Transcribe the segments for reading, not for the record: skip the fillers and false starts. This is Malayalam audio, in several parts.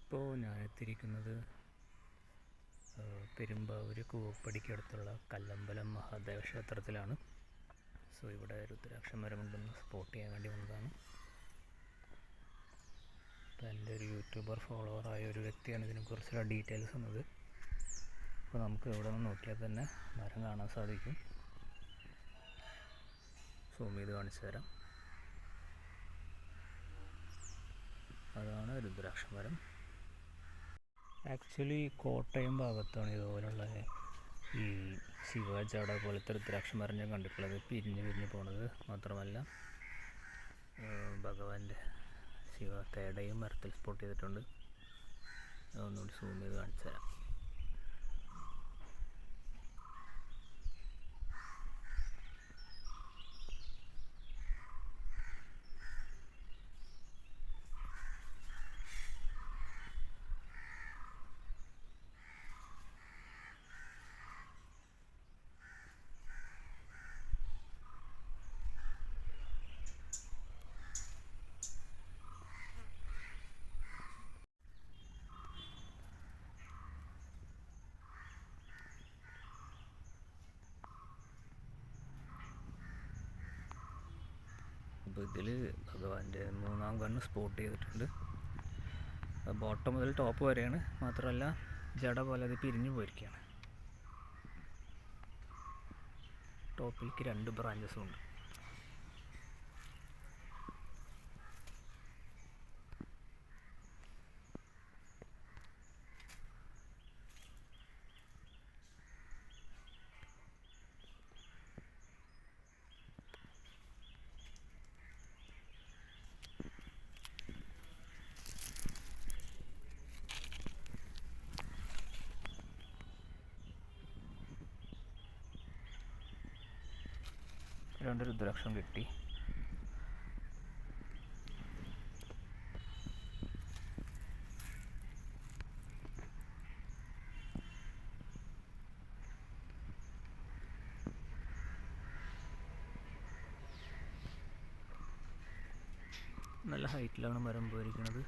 ഇപ്പോൾ ഞാൻ എത്തിയിരിക്കുന്നത് പെരുമ്പാവൂർ കൂവപ്പടിക്കടുത്തുള്ള കല്ലമ്പലം മഹാദേവ ക്ഷേത്രത്തിലാണ്. സോ ഇവിടെ രുദ്രാക്ഷമരമുണ്ടെന്ന് സ്പോട്ട് ചെയ്യാൻ വേണ്ടി വന്നതാണ്. അപ്പോൾ എൻ്റെ ഒരു യൂട്യൂബർ ഫോളോവറായ ഒരു വ്യക്തിയാണ് ഇതിനെക്കുറിച്ചുള്ള ഡീറ്റെയിൽസ് തന്നത്. അപ്പോൾ നമുക്ക് ഇവിടെ നിന്ന് നോക്കിയാൽ തന്നെ മരം കാണാൻ സാധിക്കും. സൂം ചെയ്ത് കാണിച്ചു തരാം. അതാണ് രുദ്രാക്ഷമരം. ആക്ച്വലി കോട്ടയം ഭാഗത്താണ് ഇതുപോലുള്ള ഈ ശിവജട പോലത്തെ രുദ്രാക്ഷമരം ഞാൻ കണ്ടിട്ടുള്ളത്. പിരിഞ്ഞ് പോണത് മാത്രമല്ല ഭഗവാന്റെ തേടയും മരത്തിൽ സ്പോട്ട് ചെയ്തിട്ടുണ്ട്. അതൊന്നുകൂടി സൂം ചെയ്ത് കാണിച്ചു തരാം. അപ്പോൾ ഇതിൽ ഭഗവാന്റെ 3-ാം കണ്ണ് സ്പോട്ട് ചെയ്തിട്ടുണ്ട്. ബോട്ടം മുതൽ ടോപ്പ് വരെയാണ്. മാത്രമല്ല ജട പോലെ അത് പിരിഞ്ഞു പോയിരിക്കുകയാണ്. ടോപ്പിലേക്ക് 2 ബ്രാഞ്ചസും ഉണ്ട്. രണ്ട് രുദ്രാക്ഷം കിട്ടി. നല്ല ഹൈറ്റിലാണ് മരം പോയിരിക്കുന്നത്.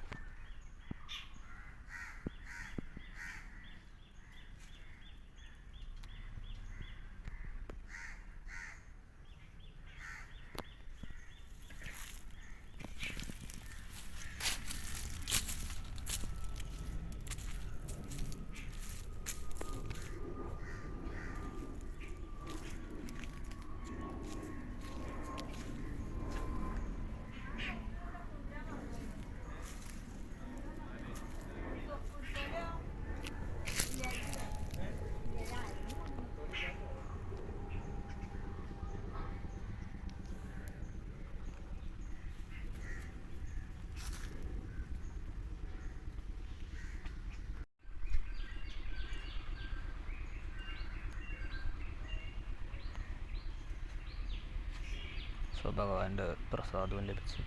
സോ ഭഗവാന്റെ പ്രസാദവും ലഭിച്ചു,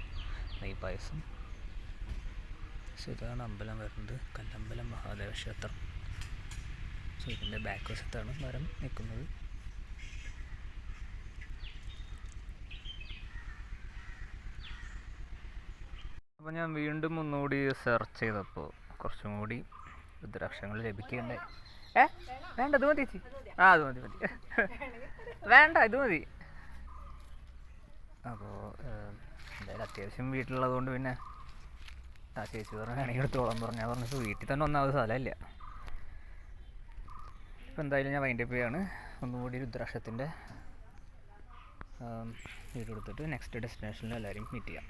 നെയ് പായസം. സോ ഇതാണ് അമ്പലം വരുന്നത്, കല്ലമ്പലം മഹാദേവ ക്ഷേത്രം. സോ ഇതിൻ്റെ ബാക്ക് വശത്താണ് മരം നിൽക്കുന്നത്. അപ്പോൾ ഞാൻ വീണ്ടും ഒന്നുകൂടി സെർച്ച് ചെയ്തപ്പോൾ കുറച്ചും കൂടി രുദ്രാക്ഷങ്ങൾ ലഭിക്കുകയുണ്ടായി. വേണ്ട, ഇത് മതി ചേച്ചി. അത് മതി വേണ്ട, ഇത് മതി. അപ്പോൾ എന്തായാലും അത്യാവശ്യം വീട്ടിലുള്ളത് കൊണ്ട് പിന്നെ ആ ചേച്ചി പറഞ്ഞാണെങ്കിൽ എടുത്തോളം പറഞ്ഞാൽ പറഞ്ഞിട്ട് വീട്ടിൽ തന്നെ ഒന്നാമത് സ്ഥലമില്ല. ഇപ്പോൾ എന്തായാലും ഞാൻ വൈൻഡപ്പ് ചെയ്യാണ്. ഒന്നുകൂടി രുദ്രാക്ഷത്തിൻ്റെ വീഡിയോ എടുത്തിട്ട് നെക്സ്റ്റ് ഡെസ്റ്റിനേഷനിൽ എല്ലാവരും മീറ്റ് ചെയ്യാം.